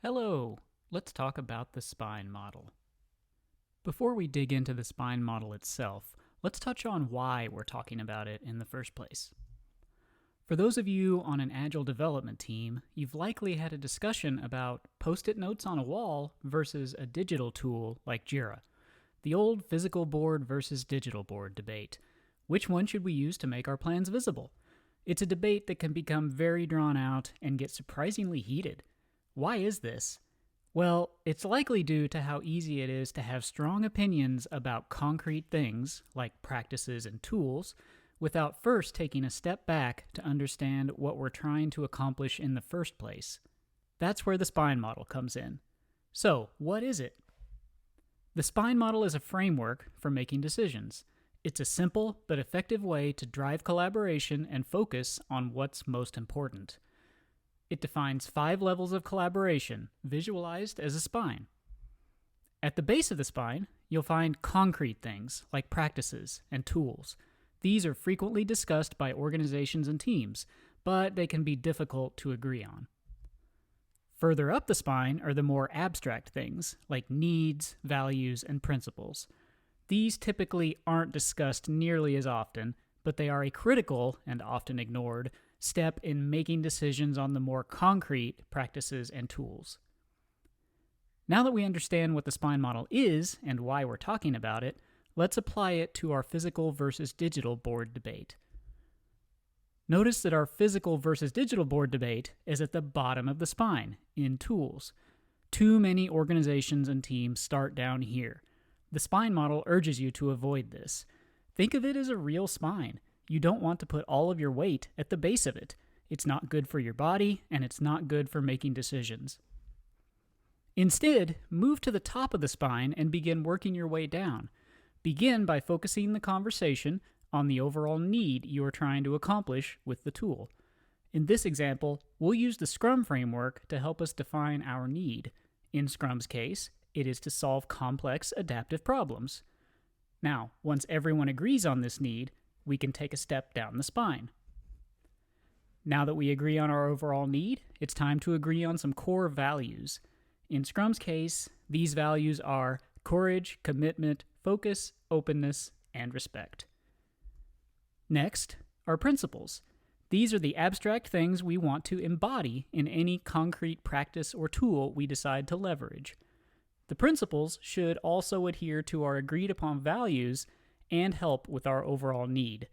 Hello, let's talk about the spine model. Before we dig into the spine model itself, let's touch on why we're talking about it in the first place. For those of you on an agile development team, you've likely had a discussion about post-it notes on a wall versus a digital tool like Jira. The old physical board versus digital board debate. Which one should we use to make our plans visible? It's a debate that can become very drawn out and get surprisingly heated. Why is this? Well, it's likely due to how easy it is to have strong opinions about concrete things, like practices and tools, without first taking a step back to understand what we're trying to accomplish in the first place. That's where the spine model comes in. So, what is it? The spine model is a framework for making decisions. It's a simple but effective way to drive collaboration and focus on what's most important. It defines 5 levels of collaboration, visualized as a spine. At the base of the spine, you'll find concrete things like practices and tools. These are frequently discussed by organizations and teams, but they can be difficult to agree on. Further up the spine are the more abstract things like needs, values, and principles. These typically aren't discussed nearly as often, but they are a critical, and often ignored, step in making decisions on the more concrete practices and tools. Now that we understand what the spine model is and why we're talking about it, let's apply it to our physical versus digital board debate. Notice that our physical versus digital board debate is at the bottom of the spine, in tools. Too many organizations and teams start down here. The spine model urges you to avoid this. Think of it as a real spine. You don't want to put all of your weight at the base of it. It's not good for your body, and it's not good for making decisions. Instead, move to the top of the spine and begin working your way down. Begin by focusing the conversation on the overall need you are trying to accomplish with the tool. In this example, we'll use the Scrum framework to help us define our need. In Scrum's case, it is to solve complex adaptive problems. Now, once everyone agrees on this need, we can take a step down the spine. Now that we agree on our overall need, it's time to agree on some core values. In Scrum's case, these values are courage, commitment, focus, openness, and respect. Next are principles. These are the abstract things we want to embody in any concrete practice or tool we decide to leverage. The principles should also adhere to our agreed upon values and help with our overall need.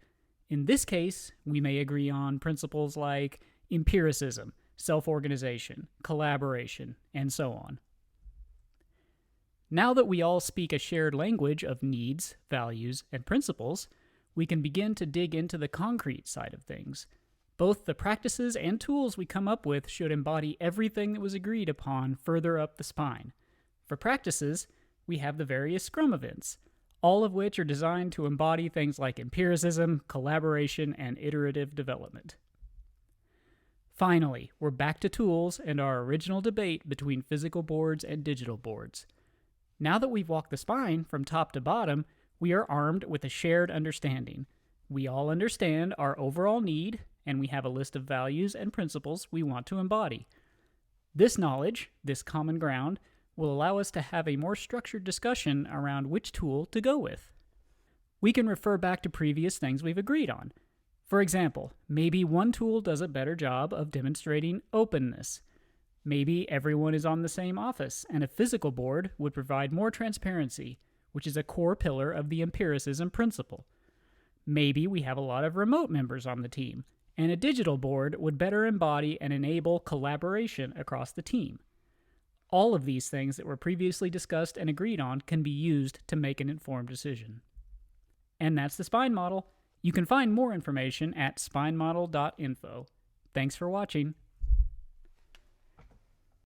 In this case, we may agree on principles like empiricism, self-organization, collaboration, and so on. Now that we all speak a shared language of needs, values, and principles, we can begin to dig into the concrete side of things. Both the practices and tools we come up with should embody everything that was agreed upon further up the spine. For practices, we have the various Scrum events, all of which are designed to embody things like empiricism, collaboration, and iterative development. Finally, we're back to tools and our original debate between physical boards and digital boards. Now that we've walked the spine from top to bottom, we are armed with a shared understanding. We all understand our overall need, and we have a list of values and principles we want to embody. This knowledge, this common ground, will allow us to have a more structured discussion around which tool to go with. We can refer back to previous things we've agreed on. For example, maybe one tool does a better job of demonstrating openness. Maybe everyone is on the same office, and a physical board would provide more transparency, which is a core pillar of the empiricism principle. Maybe we have a lot of remote members on the team, and a digital board would better embody and enable collaboration across the team. All of these things that were previously discussed and agreed on can be used to make an informed decision. And that's the spine model. You can find more information at spinemodel.info. Thanks for watching.